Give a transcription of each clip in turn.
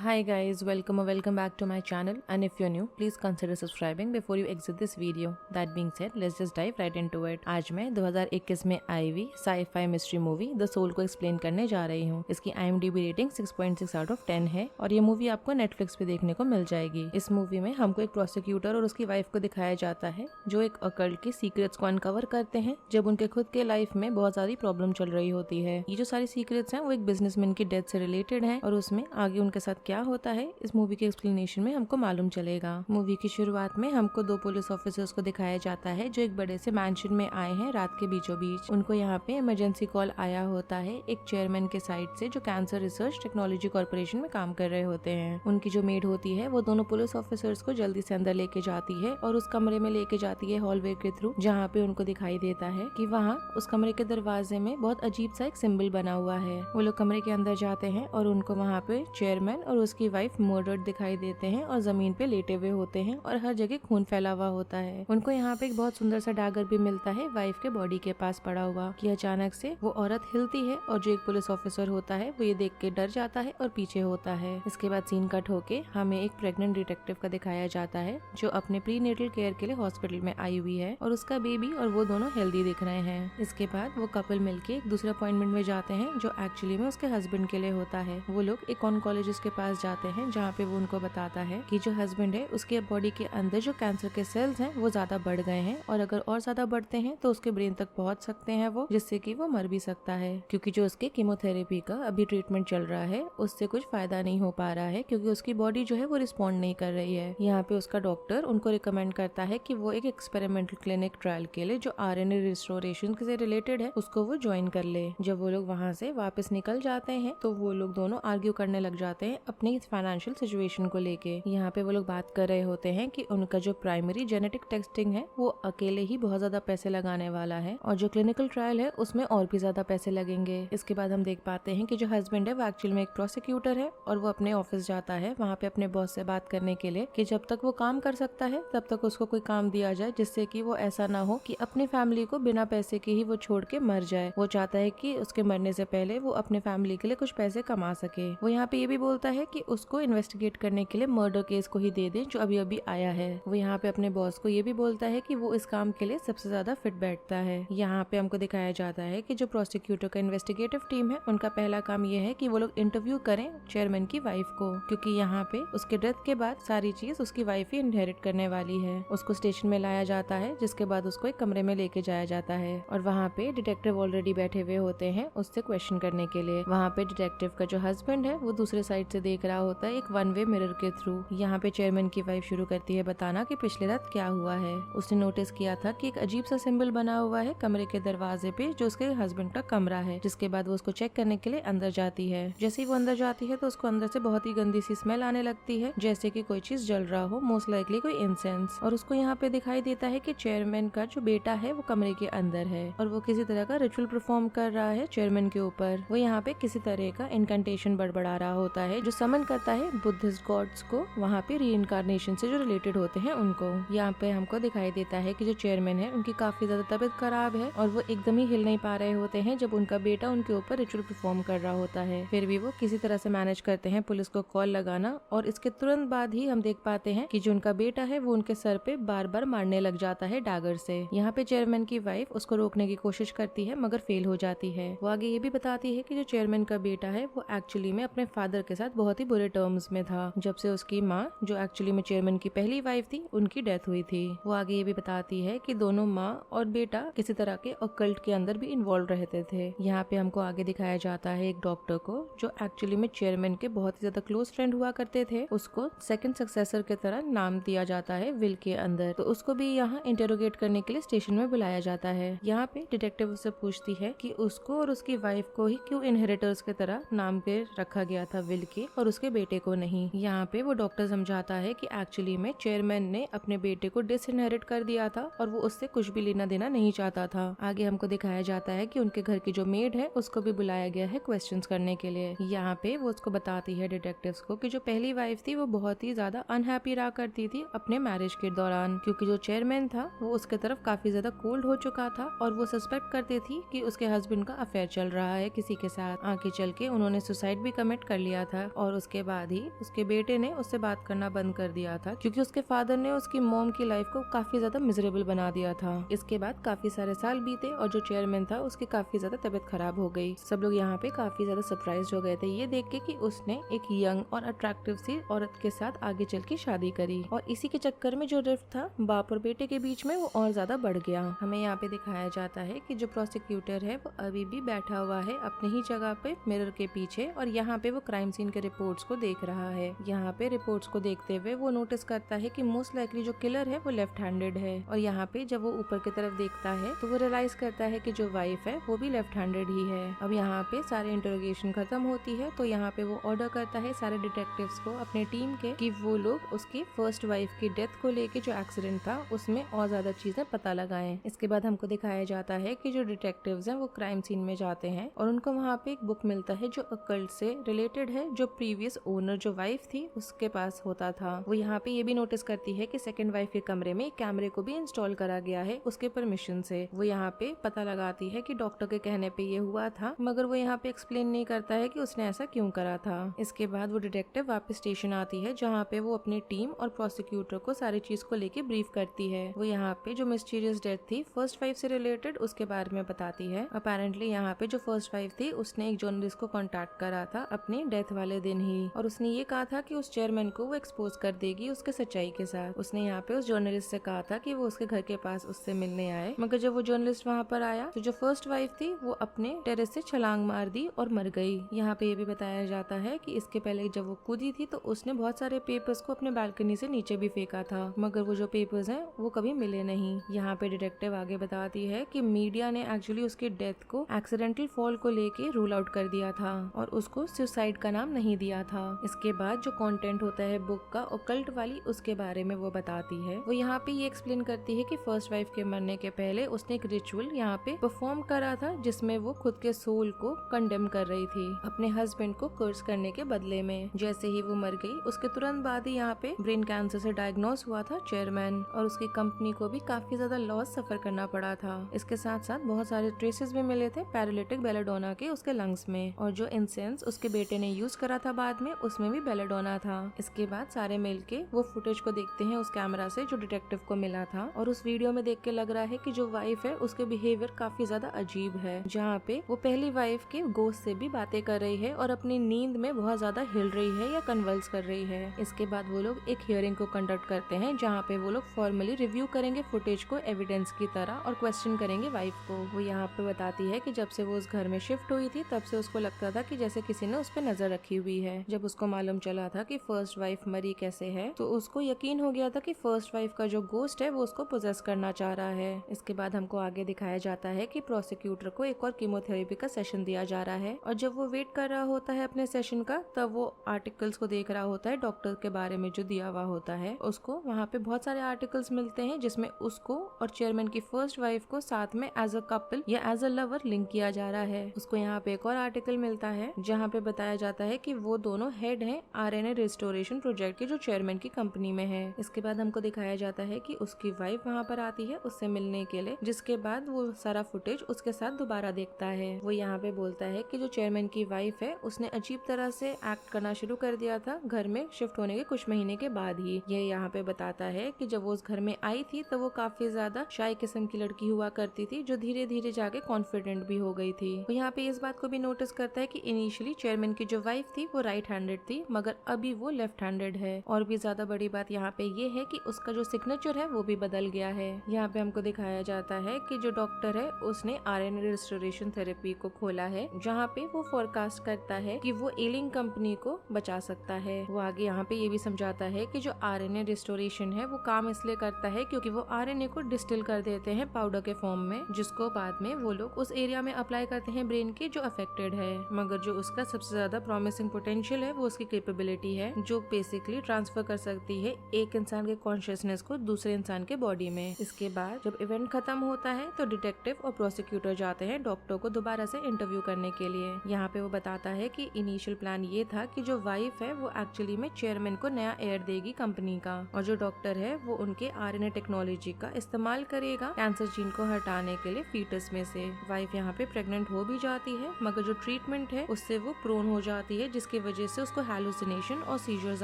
Hi guys, welcome back to my channel, and if you're new, please consider subscribing before you exit this video. That being said, let's just dive right into it. आज मैं 2021 में आई हुई sci-fi mystery movie The Soul को explain करने जा रही हूँ। इसकी IMDb रेटिंग 6.6 आउट ऑफ 10 है और ये मूवी आपको नेटफ्लिक्स पे देखने को मिल जाएगी। इस मूवी में हमको एक प्रोसिक्यूटर और उसकी वाइफ को दिखाया जाता है जो एक अकल्ट के सीक्रेट्स को अनकवर करते हैं जब उनके खुद के लाइफ में बहुत सारी प्रॉब्लम चल रही होती है। ये जो सारी सीक्रेट्स हैं वो एक बिजनेसमैन की डेथ से रिलेटेड है और उसमें आगे उनके साथ क्या होता है इस मूवी के एक्सप्लेनेशन में हमको मालूम चलेगा। मूवी की शुरुआत में हमको दो पुलिस ऑफिसर्स को दिखाया जाता है जो एक बड़े से मैंशन में आए हैं रात के बीचों बीच। उनको यहाँ पे इमरजेंसी कॉल आया होता है एक चेयरमैन के साइड से जो कैंसर रिसर्च टेक्नोलॉजी कॉर्पोरेशन में काम कर रहे होते हैं। उनकी जो मेड होती है वो दोनों पुलिस ऑफिसर्स को जल्दी से अंदर लेके जाती है और उस कमरे में लेके जाती है हॉलवे के थ्रू, जहाँ पे उनको दिखाई देता है कि वहाँ उस कमरे के दरवाजे में बहुत अजीब सा एक सिंबल बना हुआ है। वो लोग कमरे के अंदर जाते हैं और उनको वहाँ पे चेयरमैन और उसकी वाइफ मर्डर्ड दिखाई देते हैं और जमीन पे लेटे हुए होते हैं और हर जगह खून फैला हुआ होता है। उनको यहाँ पे एक बहुत सुंदर सा डैगर भी मिलता है वाइफ के बॉडी के पास पड़ा हुआ कि अचानक से वो औरत हिलती है और जो एक पुलिस ऑफिसर होता है वो ये देख के डर जाता है और पीछे होता है। इसके बाद सीन कट होके हमें एक प्रेग्नेंट डिटेक्टिव का दिखाया जाता है जो अपने प्रीनेटल केयर के लिए हॉस्पिटल में आई हुई है और उसका बेबी और वो दोनों हेल्दी दिख रहे हैं। इसके बाद वो कपल मिलके एक दूसरे अपॉइंटमेंट में जाते हैं जो एक्चुअली में उसके हस्बैंड के लिए होता है। वो लोग एक ऑन्कोलॉजिस्ट के पास जाते हैं जहाँ पे वो उनको बताता है कि जो हस्बैंड है उसके बॉडी के अंदर जो कैंसर के सेल्स हैं वो ज्यादा बढ़ गए हैं और अगर और ज्यादा बढ़ते हैं तो उसके ब्रेन तक पहुंच सकते हैं वो, जिससे कि वो मर भी सकता है क्योंकि जो उसके कीमोथेरेपी का अभी ट्रीटमेंट चल रहा है उससे कुछ फायदा नहीं हो पा रहा है क्योंकि उसकी बॉडी जो है वो रिस्पॉन्ड नहीं कर रही है। यहाँ पे उसका डॉक्टर उनको रिकमेंड करता है कि वो एक एक्सपेरिमेंटल क्लिनिक ट्रायल के लिए जो RNA रिस्टोरेशन से रिलेटेड है उसको वो ज्वाइन कर ले। जब वो लोग वहाँ से वापस निकल जाते हैं तो वो लोग दोनों आर्ग्यू करने लग जाते हैं अपनी फाइनेंशियल सिचुएशन को लेके। यहाँ पे वो लोग बात कर रहे होते हैं कि उनका जो प्राइमरी जेनेटिक टेस्टिंग है वो अकेले ही बहुत ज्यादा पैसे लगाने वाला है और जो क्लिनिकल ट्रायल है उसमें और भी ज्यादा पैसे लगेंगे। इसके बाद हम देख पाते हैं कि जो हस्बैंड है वो एक्चुअली में एक प्रोसिक्यूटर है और वो अपने ऑफिस जाता है वहाँ पे अपने बॉस से बात करने के लिए कि जब तक वो काम कर सकता है तब तक उसको कोई काम दिया जाए जिससे कि वो ऐसा ना हो कि अपनी फैमिली को बिना पैसे के ही वो छोड़ के मर जाए। वो चाहता है कि उसके मरने से पहले वो अपने फैमिली के लिए कुछ पैसे कमा सके। वो यहाँ पे ये भी बोलता है कि उसको इन्वेस्टिगेट करने के लिए मर्डर केस को ही दे दे जो अभी अभी आया है। वो यहाँ पे अपने बॉस को ये भी बोलता है कि वो इस काम के लिए सबसे ज्यादा फिट बैठता है। यहाँ पे हमको दिखाया जाता है कि जो प्रोसिक्यूटर का इन्वेस्टिगेटिव टीम है उनका पहला काम ये है कि वो लोग इंटरव्यू करें चेयरमैन की वाइफ को, क्योंकि यहाँ पे उसके डेथ के बाद सारी चीज उसकी वाइफ ही इनहेरिट करने वाली है। उसको स्टेशन में लाया जाता है जिसके बाद उसको एक कमरे में लेके जाया जाता है और वहाँ पे डिटेक्टिव ऑलरेडी बैठे हुए होते हैं उससे क्वेश्चन करने के लिए। वहाँ पे डिटेक्टिव का जो हस्बैंड है वो दूसरे साइड से देख रहा होता है एक वन वे मिरर के थ्रू। यहाँ पे चेयरमैन की वाइफ शुरू करती है बताना कि पिछले रात क्या हुआ है। उसने नोटिस किया था कि एक अजीब सा सिंबल बना हुआ है कमरे के दरवाजे पे जो उसके हस्बैंड का कमरा है। जिसके बाद वो उसको चेक करने के लिए अंदर जाती है। जैसे ही वो अंदर जाती है तो उसको अंदर से बहुत ही गंदी सी स्मेल आने लगती है जैसे कि कोई चीज जल रहा हो, मोस्ट लाइकली कोई इंसेंस। और उसको यहाँ पे दिखाई देता है कि चेयरमैन का जो बेटा है वो कमरे के अंदर है और वो किसी तरह का रिचुअल परफॉर्म कर रहा है चेयरमैन के ऊपर। वो यहाँ पे किसी तरह का इनकंटेशन बड़बड़ा रहा होता है जो समन करता है बुद्धिस्ट गॉड्स को वहाँ पे रीइंकारनेशन से जो रिलेटेड होते हैं उनको। यहाँ पे हमको दिखाई देता है कि जो चेयरमैन है उनकी काफी ज्यादा तबीयत खराब है और वो एकदम ही हिल नहीं पा रहे होते हैं जब उनका बेटा उनके ऊपर रिचुअल परफॉर्म कर रहा होता है। फिर भी वो किसी तरह से मैनेज करते हैं पुलिस को कॉल लगाना और इसके तुरंत बाद ही हम देख पाते हैं कि जो उनका बेटा है वो उनके सर पे बार बार मारने लग जाता है डैगर से। यहाँ पे चेयरमैन की वाइफ उसको रोकने की कोशिश करती है मगर फेल हो जाती है। वो आगे ये भी बताती है कि जो चेयरमैन का बेटा है वो एक्चुअली में अपने फादर के साथ बहुत ही बुरे टर्म्स में था जब से उसकी माँ जो एक्चुअली में चेयरमैन की पहली वाइफ थी उनकी डेथ हुई थी। वो आगे ये भी बताती है कि दोनों माँ और बेटा किसी तरह के ऑकल्ट के अंदर भी इन्वॉल्व रहते थे। यहाँ पे हमको आगे दिखाया जाता है एक डॉक्टर को जो एक्चुअली में चेयरमैन के बहुत ही ज्यादा क्लोज फ्रेंड हुआ करते थे। उसको सेकंड सक्सेसर की तरह नाम दिया जाता है विल के अंदर। तो उसको भी यहाँ इंटेरोगेट करने के लिए स्टेशन में बुलाया जाता है। यहाँ पे डिटेक्टिव उससे पूछती है कि उसको और उसकी वाइफ को ही क्यों इनहेरिटर्स की तरह नाम पे रखा गया था विल के और उसके बेटे को नहीं। यहाँ पे वो डॉक्टर समझाता है कि एक्चुअली में चेयरमैन ने अपने बेटे को डिसइनहेरिट कर दिया था और वो उससे कुछ भी लेना देना नहीं चाहता था। आगे हमको दिखाया जाता है कि उनके घर की जो मेड है उसको भी बुलाया गया है क्वेश्चंस करने के लिए। यहाँ पे वो उसको बताती है डिटेक्टिव्स को कि जो पहली वाइफ थी वो बहुत ही ज्यादा अनहैप्पी रहा करती थी अपने मैरिज के दौरान क्योंकि जो चेयरमैन था वो उसके तरफ काफी ज्यादा कोल्ड हो चुका था और वो सस्पेक्ट करती थी कि उसके हस्बैंड का अफेयर चल रहा है किसी के साथ। आगे चल के उन्होंने सुसाइड भी कमिट कर लिया था और और उसके बाद ही उसके बेटे ने उससे बात करना बंद कर दिया था क्योंकि उसके फादर ने उसकी मॉम की लाइफ को काफी ज्यादा मिजरेबल बना दिया था। इसके बाद काफी सारे साल बीते और जो चेयरमैन था उसकी काफी ज्यादा तबीयत खराब हो गई। सब लोग यहाँ पे काफी ज्यादा सरप्राइज हो गए थे ये देख के कि उसने एक यंग और अट्रैक्टिव सी औरत के साथ आगे चल के शादी करी और इसी के चक्कर में जो रिफ्ट था बाप और बेटे के बीच में वो और ज्यादा बढ़ गया। हमें यहाँ पे दिखाया जाता है कि जो प्रोसिक्यूटर है वो अभी भी बैठा हुआ है अपनी ही जगह पे मिरर के पीछे और यहाँ पे वो क्राइम सीन के रिपोर्ट्स को देख रहा है। यहाँ पे रिपोर्ट्स को देखते हुए वो नोटिस करता है कि मोस्ट लाइकली जो किलर है वो लेफ्ट हैंडेड है और यहाँ पे जब वो ऊपर की तरफ देखता है तो वो रियलाइज करता है कि जो वाइफ है वो भी लेफ्ट हैंडेड ही है। अब यहाँ पे सारे इंटरोगेशन खत्म होती है तो यहाँ पे वो ऑर्डर करता है सारे डिटेक्टिव्स को अपने टीम के कि वो लोग उसकी फर्स्ट वाइफ की डेथ को लेके जो एक्सीडेंट था उसमें और ज्यादा चीजें पता लगाएं। इसके बाद हमको दिखाया जाता है कि जो डिटेक्टिव्स हैं वो क्राइम सीन में जाते हैं और उनको वहाँ पे एक बुक मिलता है जो अकल्ट से रिलेटेड है जो प्रीवियस ओनर जो वाइफ थी उसके पास होता था। वो यहाँ पे ये भी नोटिस करती है कि सेकंड वाइफ के कमरे में कैमरे को भी इंस्टॉल करा गया है उसके परमिशन से। वो यहाँ पे पता लगाती है कि डॉक्टर के कहने पे ये हुआ था मगर वो यहाँ पे एक्सप्लेन नहीं करता है कि उसने ऐसा क्यों करा था। इसके बाद वो डिटेक्टिव वापस स्टेशन आती है जहाँ पे वो अपनी टीम और प्रोसिक्यूटर को सारी चीज को लेके ब्रीफ करती है। वो यहाँ पे जो मिस्टीरियस डेथ थी फर्स्ट वाइफ से रिलेटेड उसके बारे में बताती है। अपेरेंटली यहाँ पे जो फर्स्ट वाइफ थी उसने एक जर्नलिस्ट को कांटेक्ट करा था अपनी डेथ वाले दिन ही और उसने ये कहा था कि उस चेयरमैन को वो एक्सपोज कर देगी उसके सच्चाई के साथ। उसने यहाँ पे उस जर्नलिस्ट से कहा था कि वो उसके घर के पास उससे मिलने आए मगर जब वो जर्नलिस्ट वहाँ पर आया तो जो फर्स्ट वाइफ थी वो अपने टेरेस से छलांग मार दी और मर गई। यहाँ पे ये भी बताया जाता है कि इसके पहले जब वो कूदी थी तो उसने बहुत सारे पेपर्स को अपने बालकनी से नीचे भी फेंका था मगर वो जो पेपर्स हैं वो कभी मिले नहीं। यहाँ पे डिटेक्टिव आगे बताती है कि मीडिया ने एक्चुअली उसकी डेथ को एक्सीडेंटल फॉल को लेके रूल आउट कर दिया था और उसको सुसाइड का नाम नहीं दिया था। इसके बाद जो कंटेंट होता है बुक का ओकल्ट वाली उसके बारे में वो बताती है। वो यहाँ पे ये एक्सप्लेन करती है कि फर्स्ट वाइफ के मरने के पहले उसने एक रिचुअल यहाँ पे परफॉर्म करा था जिसमें वो खुद के सोल को कंडेम कर रही थी अपने हस्बैंड को कर्स करने के बदले में। जैसे ही वो मर गई उसके तुरंत बाद ही यहाँ पे ब्रेन कैंसर से डायग्नोस हुआ था चेयरमैन और उसकी कंपनी को भी काफी ज्यादा लॉस सफर करना पड़ा था। इसके साथ साथ बहुत सारे ट्रेसेस भी मिले थे पैरालिटिक बेलेडोना के उसके लंग्स में और जो इंसेंस उसके बेटे ने यूज करा था बाद में उसमें भी बेलेडोना था। इसके बाद सारे मिलके वो फुटेज को देखते हैं उस कैमरा से जो डिटेक्टिव को मिला था और उस वीडियो में देख के लग रहा है कि जो वाइफ है उसके बिहेवियर काफी ज्यादा अजीब है जहाँ पे वो पहली वाइफ के गोश्त से भी बातें कर रही है और अपनी नींद में बहुत ज्यादा हिल रही है या कन्वल्स कर रही है। इसके बाद वो लोग एक हियरिंग को कंडक्ट करते हैं जहाँ पे वो लोग फॉर्मली रिव्यू करेंगे फुटेज को एविडेंस की तरह और क्वेश्चन करेंगे वाइफ को। वो यहाँ पे बताती है कि जब से वो उस घर में शिफ्ट हुई थी तब से उसको लगता था कि जैसे किसी ने उस पर नजर रखी हुई है। जब उसको मालूम चला था कि फर्स्ट वाइफ मरी कैसे है तो उसको यकीन हो गया था कि फर्स्ट वाइफ का जो गोस्ट है वो उसको पोजेस करना चाह रहा है। इसके बाद हमको आगे दिखाया जाता है कि प्रोसिक्यूटर को एक और कीमोथेरेपी का सेशन दिया जा रहा है और जब वो वेट कर रहा होता है अपने सेशन का तब वो आर्टिकल्स को देख रहा होता है डॉक्टर के बारे में जो दिया हुआ होता है उसको। वहाँ पे बहुत सारे आर्टिकल्स मिलते हैं जिसमें उसको और चेयरमैन की फर्स्ट वाइफ को साथ में एज अ कपल या एज अ लवर लिंक किया जा रहा है। उसको यहाँ पे एक और आर्टिकल मिलता है जहाँ पे बताया जाता है कि वो दोनों हेड हैं आरएनए रिस्टोरेशन प्रोजेक्ट के जो चेयरमैन की कंपनी में है। इसके बाद हमको दिखाया जाता है कि उसकी वाइफ वहाँ पर आती है उससे मिलने के लिए जिसके बाद वो सारा फुटेज उसके साथ दोबारा देखता है। वो यहाँ पे बोलता है कि जो चेयरमैन की वाइफ है उसने अजीब तरह से एक्ट करना शुरू कर दिया था घर में शिफ्ट होने के कुछ महीने के बाद ही। ये यहाँ पे बताता है कि जब वो उस घर में आई थी तो वो काफी ज्यादा शाय किस्म की लड़की हुआ करती थी जो धीरे धीरे जाके कॉन्फिडेंट भी हो गई थी। वो यहाँ पे इस बात को भी नोटिस करता है कि इनिशियली चेयरमैन की जो वाइफ थी वो राइट हैंडेड थी मगर अभी वो लेफ्ट हैंडेड है। और भी ज्यादा बड़ी बात यहाँ पे ये है कि उसका जो सिग्नेचर है वो भी बदल गया है। यहाँ पे हमको दिखाया जाता है कि जो डॉक्टर है उसने आरएनए रिस्टोरेशन थेरेपी को खोला है जहाँ पे वो फोरकास्ट करता है कि वो एलिंग कंपनी को बचा सकता है। वो आगे यहाँ पे ये भी समझाता है कि जो आरएनए रिस्टोरेशन है वो काम इसलिए करता है क्योंकि वो आरएनए को डिस्टिल कर देते हैं पाउडर के फॉर्म में जिसको बाद में वो लोग उस एरिया में अप्लाई करते हैं ब्रेन के जो अफेक्टेड है। मगर जो उसका सबसे ज्यादा प्रॉमिसिंग पोटेंशियल है वो उसकी कैपेबिलिटी है जो बेसिकली ट्रांसफर कर सकती है एक इंसान के कॉन्शियसनेस को दूसरे इंसान के बॉडी में। इसके बाद जब इवेंट खत्म होता है तो डिटेक्टिव और प्रोसिक्यूटर जाते हैं डॉक्टर को दोबारा से इंटरव्यू करने के लिए। यहाँ पे वो बताता है कि इनिशियल प्लान ये था कि जो वाइफ है वो एक्चुअली में चेयरमैन को नया एयर देगी कंपनी का और जो डॉक्टर है वो उनके आरएनए टेक्नोलॉजी का इस्तेमाल करेगा कैंसर जीन को हटाने के लिए फीटस में से। वाइफ यहाँ पे प्रेग्नेंट हो भी जाती है मगर जो ट्रीटमेंट है उससे वो प्रोन हो जाती है जिसकी वजह से उसको हैलुसिनेशन और सीजर्स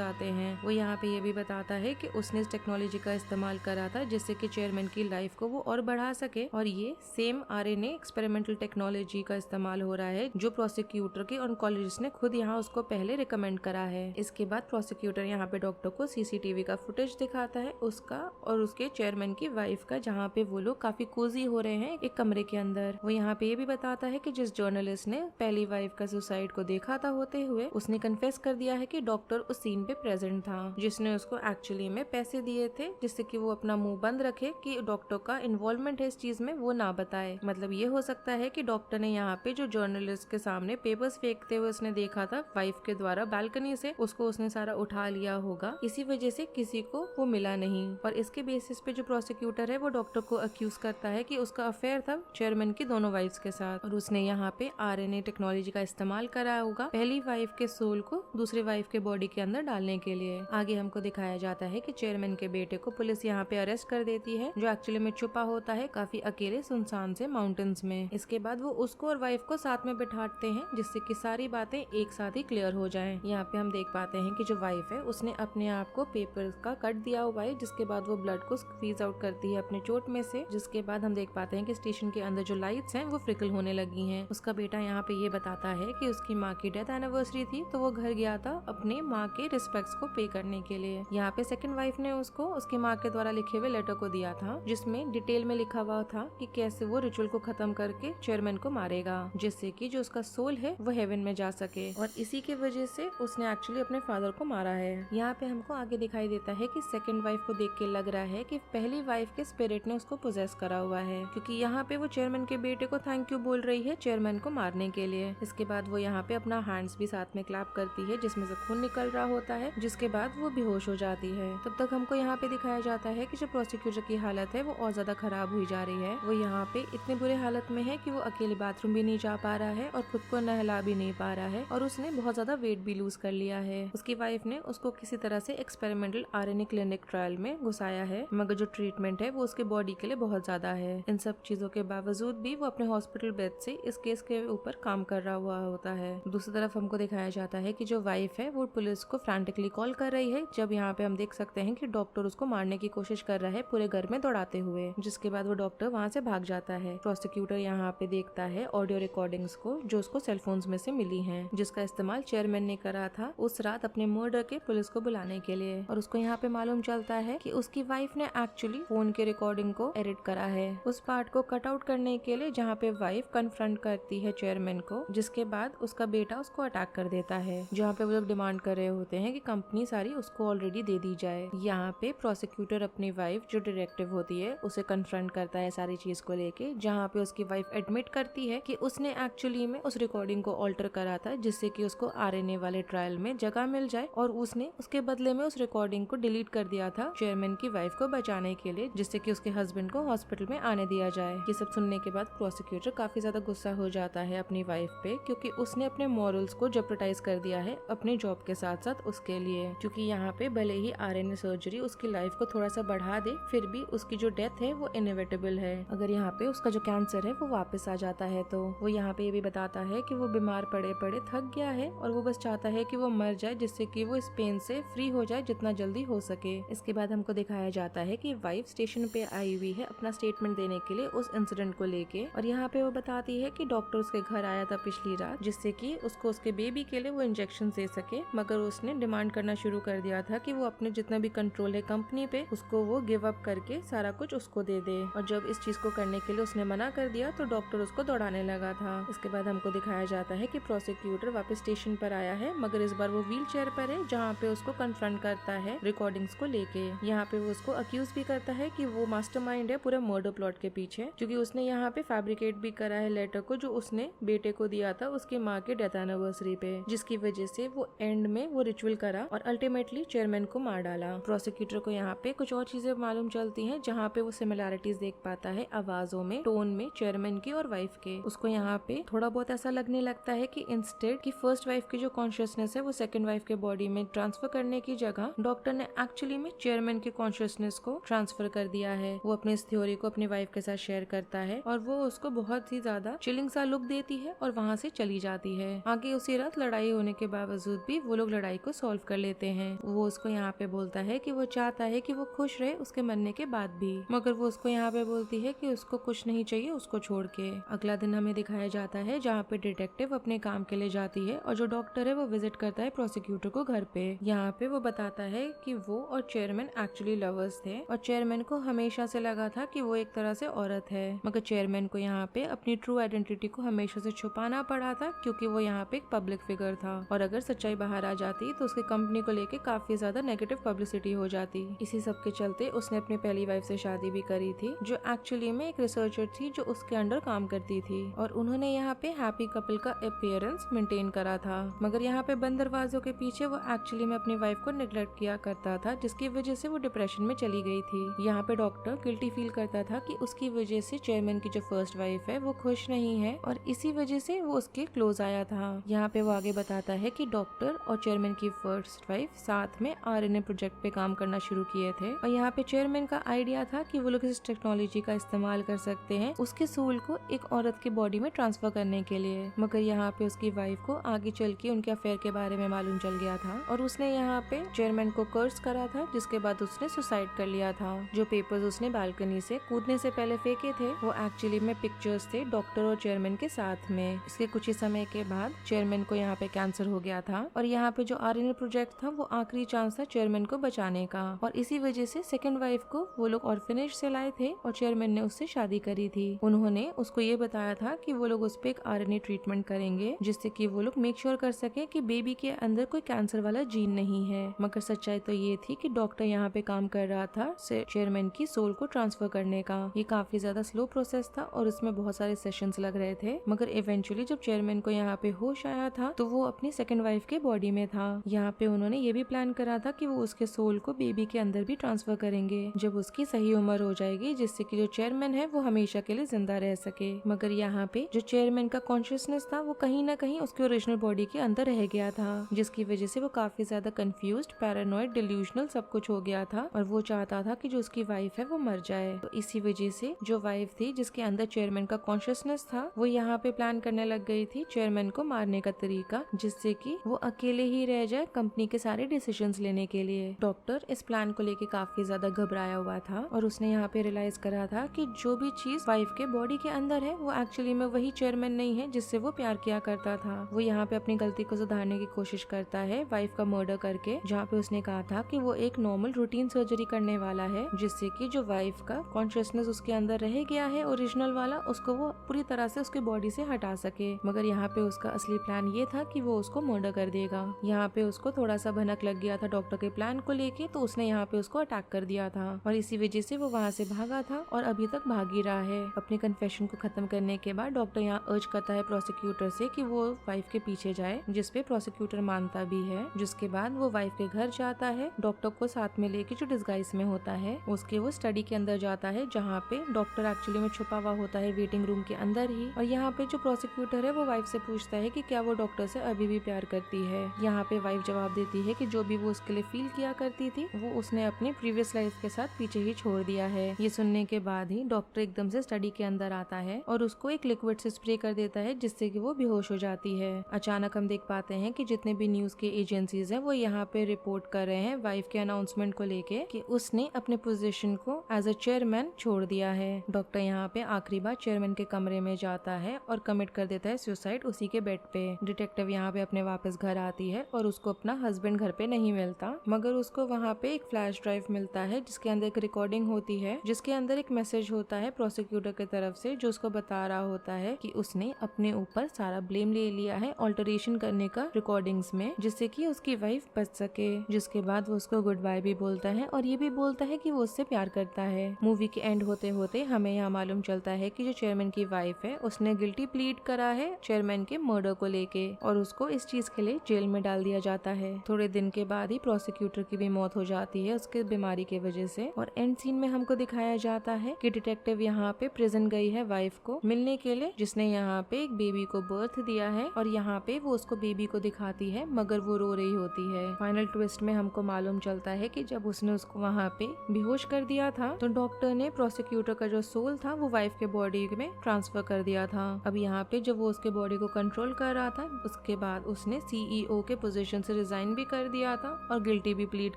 आते हैं। वो यहाँ पे ये भी बताता है कि उसने इस टेक्नोलॉजी का इस्तेमाल करा था जिससे कि चेयरमैन की लाइफ को वो और बढ़ा सके, और ये सेम आरएनए एक्सपेरिमेंटल टेक्नोलॉजी का इस्तेमाल हो रहा है जो प्रोसिक्यूटर के ऑन्कोलॉजिस्ट ने खुद यहाँ उसको पहले रिकमेंड करा है। इसके बाद प्रोसिक्यूटर यहाँ पे डॉक्टर को सीसीटीवी का फुटेज दिखाता है उसका और उसके चेयरमैन की वाइफ का, जहाँ पे वो लोग काफी कोजी हो रहे हैं एक कमरे के अंदर। वो यहाँ पे ये भी बताता है कि जिस जर्नलिस्ट ने पहली वाइफ का सुसाइड को देखा था होते हुए, उसने कन्फेस कर दिया है कि डॉक्टर उस सीन पे प्रेजेंट था, जिसने उसको एक्चुअली में पैसे दिए थे जिससे कि वो अपना मुंह बंद रखे कि डॉक्टर का इन्वॉल्वमेंट है इस चीज में वो ना बताए। मतलब ये हो सकता है कि डॉक्टर ने यहाँ पे जो जर्नलिस्ट के सामने पेपर्स फेंकते हुए उसने देखा था वाइफ के द्वारा बालकनी से, उसको उसने सारा उठा लिया होगा, इसी वजह से किसी को वो मिला नहीं। और इसके बेसिस पे जो प्रोसिक्यूटर है वो डॉक्टर को अक्यूज करता है कि उसका अफेयर था चेयरमैन की दोनों वाइफ्स के साथ, और उसने यहाँ पे आरएनए टेक्नोलॉजी का इस्तेमाल करा होगा पहली वाइफ के सोल को दूसरी वाइफ के बॉडी के अंदर डालने के लिए। आगे हमको दिखाया जाता है कि चेयरमैन के बेटे को पुलिस यहाँ पे अरेस्ट कर देती है, जो एक्चुअली में छुपा होता है काफी अकेले सुनसान से माउंटेन्स में। इसके बाद वो उसको और वाइफ को साथ में बिठाते हैं जिससे कि सारी बातें एक साथ ही क्लियर हो जाएं। यहाँ पे हम देख पाते हैं कि जो वाइफ है उसने अपने आप को पेपर का कट दिया हुआ है, जिसके बाद वो ब्लड को स्क्वीज आउट करती है अपने चोट में से। जिसके बाद हम देख पाते हैं कि स्टेशन के अंदर जो लाइट्स हैं वो फ्रिकल होने लगी हैं। उसका बेटा यहाँ पे ये बताता है कि उसकी माँ की डेथ एनिवर्सरी थी तो वो घर गया था अपने माँ के रिस्पेक्ट्स को पे करने के लिए। यहाँ पे सेकंड वाइफ ने उसको उसकी माँ के द्वारा लिखे हुए लेटर को दिया था जिसमें डिटेल में लिखा हुआ था कि कैसे वो रिचुअल को खत्म करके चेयरमैन को मारेगा, जिससे कि जो उसका सोल है वो हेवन में जा सके, और इसी के वजह से उसने एक्चुअली अपने फादर को मारा है। यहाँ पे हमको आगे दिखाई देता है कि सेकंड वाइफ को देख के लग रहा है कि पहली वाइफ के स्पिरिट ने उसको पोजेस करा हुआ है, क्योंकि यहाँ पे वो चेयरमैन के बेटे को थैंक यू बोल रही है चेयरमैन को मारने के लिए। इसके बाद वो यहाँ पे अपना हैंड्स भी साथ में क्लैप करती है जिसमें से खून निकल रहा होता है, जिसके बाद वो बेहोश हो जाती है। तब तक हमको यहाँ पे दिखाया जाता है कि जो प्रोसिक्यूटर की हालत है वो और ज्यादा खराब हुई जा रही है। वो यहाँ पे इतने बुरे हालत में है कि वो अकेले बाथरूम भी नहीं जा पा रहा है और खुद को नहला भी नहीं पा रहा है, और उसने बहुत ज्यादा वेट भी लूज कर लिया है। उसकी वाइफ ने उसको किसी तरह से एक्सपेरिमेंटल आरएनए क्लिनिक ट्रायल में घुसाया है, मगर जो ट्रीटमेंट है वो उसके बॉडी के लिए बहुत ज्यादा है। इन सब चीजों के बावजूद भी वो अपने हॉस्पिटल बेड से इस केस के ऊपर काम कर रहा हुआ होता है। दूसरी तरफ हमको दिखाया जाता है कि जो वाइफ है वो पुलिस को फ्रैंटिकली कॉल कर रही है, जब यहाँ पे हम देख सकते हैं कि डॉक्टर उसको मारने की कोशिश कर रहा है पूरे घर में दौड़ाते हुए, जिसके बाद वो डॉक्टर वहाँ से भाग जाता है। प्रोसिक्यूटर यहाँ पे देखता है ऑडियो रिकॉर्डिंग्स को जो उसको सेलफोन्स में से मिली हैं, जिसका इस्तेमाल चेयरमैन ने करा था उस रात अपने मर्डर के पुलिस को बुलाने के लिए। और उसको यहाँ पे मालूम चलता है कि उसकी वाइफ ने एक्चुअली फोन के रिकॉर्डिंग को एडिट करा है उस पार्ट को कट आउट करने के लिए जहाँ पे वाइफ कन्फ्रंट करती है चेयरमैन को, जिसके बाद उसका बेटा उसको अटैक कर देता है, जहाँ पे वो लोग डिमांड कर रहे होते हैं कि कंपनी सारी उसको ऑलरेडी दे दी जाए। यहाँ पे प्रोसिक्यूटर अपनी वाइफ जो डिटेक्टिव होती है उसे कन्फ्रंट करता है सारी चीज को लेके, जहाँ पे उसकी वाइफ एडमिट करती है कि उसने एक्चुअली में उस रिकॉर्डिंग को ऑल्टर करा था जिससे कि उसको आरएनए वाले ट्रायल में जगह मिल जाए, और उसने उसके बदले में उस रिकॉर्डिंग को डिलीट कर दिया था चेयरमैन की वाइफ को बचाने के लिए, जिससे कि उसके हस्बैंड को हॉस्पिटल में आने दिया जाए। ये सब सुनने के बाद प्रोसिक्यूटर काफी ज्यादा गुस्सा हो जाता है अपनी वाइफ पे, क्योंकि उसने अपने मॉरल्स को जेपरडाइज कर दिया है अपने जॉब के साथ साथ उसके लिए। क्योंकि यहाँ पे भले ही आरएनए सर्जरी उसकी लाइफ को थोड़ा सा बढ़ा दे, फिर भी उसकी जो डेथ है वो इनएविटेबल है। अगर यहाँ पे उसका जो कैंसर है वो वापस आ जाता है तो वो यहाँ पे ये भी बताता है कि वो बीमार पड़े पड़े थक गया है और वो बस चाहता है कि वो मर जाए, जिससे कि वो इस पेन से फ्री हो जाए जितना जल्दी हो सके। इसके बाद हमको दिखाया जाता है कि वाइफ स्टेशन पे आई हुई है अपना स्टेटमेंट देने के लिए उस इंसिडेंट को लेके, और यहाँ पे वो बताती है कि डॉक्टर उसके घर आया था पिछली रात जिससे कि उसको उसके बेबी के लिए वो इंजेक्शन दे सके, मगर उसने डिमांड करना शुरू कर दिया था कि वो अपने जितना भी कंट्रोल है कंपनी पे उसको वो गिव अप करके सारा कुछ उसको दे दे, और जब इस चीज को करने के लिए उसने मना कर दिया तो डॉक्टर उसको दौड़ाने लगा था। इसके बाद हमको दिखाया जाता है कि प्रोसिक्यूटर वापस स्टेशन पर आया है, मगर इस बार वो व्हील चेयर पर है, जहाँ पे उसको कन्फ्रंट करता है रिकॉर्डिंग्स को लेके। यहाँ पे वो उसको अक्यूज भी करता है कि वो मास्टरमाइंड है पूरा मर्डर प्लॉट के पीछे, क्योंकि उसने यहाँ पे फैब्रिकेट भी करा है लेटर को जो उसने बेटे को दिया था उसकी माँ के डेथ एनिवर्सरी पे, जिसकी वजह से वो एंड में वो रिचुअल करा और अल्टीमेटली चेयरमैन को मार डाला। प्रोसिक्यूटर को यहाँ पे कुछ और चीजें मालूम चलती हैं, जहाँ पे वो सिमिलैरिटीज देख पाता है आवाजों में, टोन में चेयरमैन की और वाइफ के। उसको यहाँ पे थोड़ा बहुत ऐसा लगने लगता है कि इंस्टेड की फर्स्ट वाइफ की जो कॉन्शियसनेस है वो सेकंड वाइफ के बॉडी में ट्रांसफर करने की जगह डॉक्टर ने एक्चुअली में चेयरमैन की कॉन्शियसनेस को ट्रांसफर कर दिया है। वो अपने इस थ्योरी को अपनी वाइफ के साथ शेयर करता है और वो उसको बहुत ही ज्यादा चिलिंग सा लुक देती है और वहाँ से चली जाती है। आगे उसी रात लड़ाई लड़ाई होने के बावजूद भी वो लोग लड़ाई को सॉल्व कर लेते हैं। वो उसको यहाँ पे बोलता है कि वो चाहता है कि वो खुश रहे उसके मरने के बाद भी, मगर वो उसको यहाँ पे बोलती है कि उसको कुछ नहीं चाहिए उसको छोड़ के। अगला दिन हमें दिखाया जाता है जहाँ पे डिटेक्टिव अपने काम के लिए जाती है और जो डॉक्टर है वो विजिट करता है प्रोसिक्यूटर को घर पे। यहाँ पे वो बताता है कि वो और चेयरमैन एक्चुअली लवर्स थे और चेयरमैन को हमेशा से लगा था कि वो एक तरह से औरत है, मगर चेयरमैन को यहाँ पे अपनी ट्रू आइडेंटिटी को हमेशा से छुपाना पड़ा था क्योंकि वो यहाँ पे एक पब्लिक फिगर था और अगर सच्चाई बाहर आ जाती तो उसकी कंपनी को लेके काफी ज्यादा नेगेटिव पब्लिसिटी हो जाती। इसी सब के चलते उसने अपनी पहली वाइफ से शादी भी करी थी जो एक्चुअली में एक रिसर्चर थी जो उसके अंडर काम करती थी और उन्होंने यहाँ पे हैप्पी कपल का अपीयरेंस मेंटेन करा था, मगर यहाँ पे बंद दरवाजों के पीछे वो एक्चुअली में अपनी वाइफ को निग्लेक्ट किया करता था जिसकी वजह से वो डिप्रेशन में चली गई थी। यहाँ पे डॉक्टर गिल्टी फील करता था कि उसकी वजह से चेयरमैन की जो फर्स्ट वाइफ है वो खुश नहीं है और इसी वजह से वो उसके क्लोज आया था। यहाँ पे वो आगे बताता है कि डॉक्टर और चेयरमैन की फर्स्ट वाइफ साथ में आरएनए प्रोजेक्ट पे काम करना शुरू किए थे और यहाँ पे चेयरमैन का आइडिया था कि वो लोग इस टेक्नोलॉजी का इस्तेमाल कर सकते हैं उसके सोल को एक औरत की बॉडी में ट्रांसफर करने के लिए, मगर यहाँ पे उसकी वाइफ को आगे चल के उनके अफेयर के बारे में मालूम चल गया था और उसने यहाँ पे चेयरमैन को कर्स करा था जिसके बाद उसने सुसाइड कर लिया था। जो पेपर्स उसने बालकनी से कूदने से पहले फेंके थे वो एक्चुअली में पिक्चर्स थे डॉक्टर और चेयरमैन के साथ में। इसके कुछ ही समय के बाद चेयरमैन को यहाँ पे कैंसर हो गया था और यहाँ पे जो आरएनए प्रोजेक्ट था वो आखिरी चांस था चेयरमैन को बचाने का और इसी वजह से सेकंड वाइफ को वो लोग ऑर्फनेज से लाए थे और चेयरमैन ने उससे शादी करी थी। उन्होंने उसको ये बताया था कि वो लोग उस पे एक आरएनए ट्रीटमेंट करेंगे जिससे कि वो लोग मेक श्योर कर सके कि बेबी के अंदर कोई कैंसर वाला जीन नहीं है, मगर सच्चाई तो ये थी कि डॉक्टर यहाँ पे काम कर रहा था चेयरमैन की सोल को ट्रांसफर करने का। ये काफी ज्यादा स्लो प्रोसेस था और उसमें बहुत सारे सेशंस लग रहे थे, मगर इवेंचुअली जब चेयरमैन को यहाँ पे होश आया था तो वो अपनी सेकंड वाइफ के बॉडी में था। यहाँ पे उन्होंने ये भी प्लान करा था कि वो उसके सोल को बेबी के अंदर भी ट्रांसफर करेंगे जब उसकी सही उम्र हो जाएगी, जिससे कि जो चेयरमैन है वो हमेशा के लिए जिंदा रह सके। मगर यहाँ पे जो चेयरमैन का कॉन्शियसनेस था वो कहीं ना कहीं उसके ओरिजिनल बॉडी के अंदर रह गया था, जिसकी वजह से वो काफी ज्यादा कंफ्यूज्ड, पैरानॉइड, डिल्यूजनल सब कुछ हो गया था और वो चाहता था कि जो उसकी वाइफ है वो मर जाए। तो इसी वजह से जो वाइफ थी जिसके अंदर चेयरमैन का कॉन्शियसनेस था वो यहाँ पे प्लान करने लग गई थी चेयरमैन को मारने का तरीका, जिससे कि वो अकेले ही रह जाए कंपनी के सारे डिसीजंस लेने के लिए। डॉक्टर इस प्लान को लेके काफी ज्यादा घबराया हुआ था और उसने यहाँ पे रियलाइज करा था कि जो भी चीज वाइफ के बॉडी के अंदर है वो एक्चुअली में वही चेयरमैन नहीं है जिससे वो प्यार किया करता था। वो यहाँ पे अपनी गलती को सुधारने की कोशिश करता है वाइफ का मर्डर करके, जहाँ पे उसने कहा था कि वो एक नॉर्मल रूटीन सर्जरी करने वाला है जिससे कि जो वाइफ का कॉन्शियसनेस उसके अंदर रह गया है ओरिजिनल वाला, उसको वो पूरी तरह से उसके बॉडी से हटा सके। मगर यहाँ पे उसका असली प्लान ये था कि वो उसको मर्डर कर देगा। यहाँ पे उसको थोड़ा सा भनक लग गया था डॉक्टर के प्लान को लेके, तो उसने यहाँ पे उसको अटैक कर दिया था और इसी वजह से वो वहाँ से भागा था और अभी तक भाग ही रहा है। अपने कन्फेशन को खत्म करने के बाद डॉक्टर यहाँ अर्ज करता है प्रोसिक्यूटर से कि वो वाइफ के पीछे जाए, जिसपे प्रोसिक्यूटर मानता भी है। जिसके बाद वो वाइफ के घर जाता है, डॉक्टर को साथ में लेके जो डिस्गाइज में होता है उसके वो स्टडी के अंदर जाता है जहाँ पे डॉक्टर एक्चुअली में छुपा हुआ होता है वेटिंग रूम के अंदर ही। और यहाँ पे जो प्रोसिक्यूटर है वो वाइफ से पूछता है कि क्या वो डॉक्टर से अभी भी प्यार करती है। यहाँ पे वाइफ जवाब देती है कि जो भी वो उसके लिए फील किया करती थी वो उसने अपनी प्रीवियस लाइफ के साथ पीछे ही छोड़ दिया है। ये सुनने के बाद ही डॉक्टर एकदम से स्टडी के अंदर आता है और उसको एक लिक्विड से स्प्रे कर देता है जिससे कि वो बेहोश हो जाती है। अचानक हम देख पाते हैं कि जितने भी न्यूज के एजेंसीज हैं वो यहाँ पे रिपोर्ट कर रहे हैं वाइफ के अनाउंसमेंट को लेके कि उसने अपने पोजीशन को एज अ चेयरमैन छोड़ दिया है। डॉक्टर यहाँ पे आखिरी बार चेयरमैन के कमरे में जाता है और कमिट कर देता है सुसाइड उसी के बेड पे। डिटेक्टिव यहाँ पे अपने वापस घर आती है और उसको अपना हस्बैंड घर पे नहीं मिलता, मगर उसको वहाँ पे एक फ्लैश ड्राइव मिलता है जिसके अंदर एक रिकॉर्डिंग होती है जिसके अंदर एक मैसेज होता है प्रोसिक्यूटर की तरफ से जो उसको बता रहा होता है कि उसने अपने ऊपर सारा ब्लेम ले लिया है ऑल्टरेशन करने का रिकॉर्डिंग्स में, जिससे कि उसकी वाइफ बच सके। जिसके बाद वो उसको गुड बाय भी बोलता है और ये भी बोलता है कि वो उससे प्यार करता है। मूवी के एंड होते होते हमें यहाँ मालूम चलता है कि जो चेयरमैन की वाइफ है उसने गिल्टी प्लीड करा है चेयरमैन के मर्डर को लेके और उसको इस चीज के लिए जेल में डाल दिया जाता है। थोड़े दिन के बाद ही प्रोसिक्यूटर की भी मौत हो जाती है उसके बीमारी की वजह से। और एंड सीन में हमको दिखाया जाता है कि डिटेक्टिव यहाँ पे प्रिजन गई है वाइफ को मिलने के लिए जिसने यहाँ पे एक बेबी को बर्थ दिया है और यहाँ पे वो उसको बेबी को दिखाती है मगर वो रो रही होती है। फाइनल ट्विस्ट में हमको मालूम चलता है कि जब उसने उसको वहाँ पे बेहोश कर दिया था तो डॉक्टर ने प्रोसिक्यूटर का जो सोल था वो वाइफ के बॉडी में ट्रांसफर कर दिया था। अब यहाँ पे जब वो उसके बॉडी को कंट्रोल कर रहा था उसके बाद उसने CEO के पोजीशन से रिजाइन भी कर दिया था और गिल्टी भी प्लीड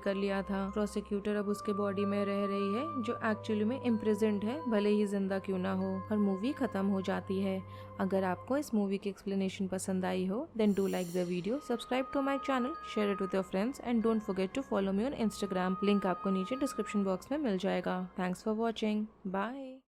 कर लिया था। प्रोसिक्यूटर अब उसके बॉडी में रह रही है जो एक्चुअली में इम्प्रिजन्ड है, भले ही जिंदा क्यों ना हो, और मूवी खत्म हो जाती है। अगर आपको इस मूवी की एक्सप्लेनेशन पसंद आई हो then do like the video, subscribe to my channel, share it with your friends and don't forget to follow me on Instagram. Link आपको नीचे डिस्क्रिप्शन बॉक्स में मिल जाएगा। Thanks for watching, bye.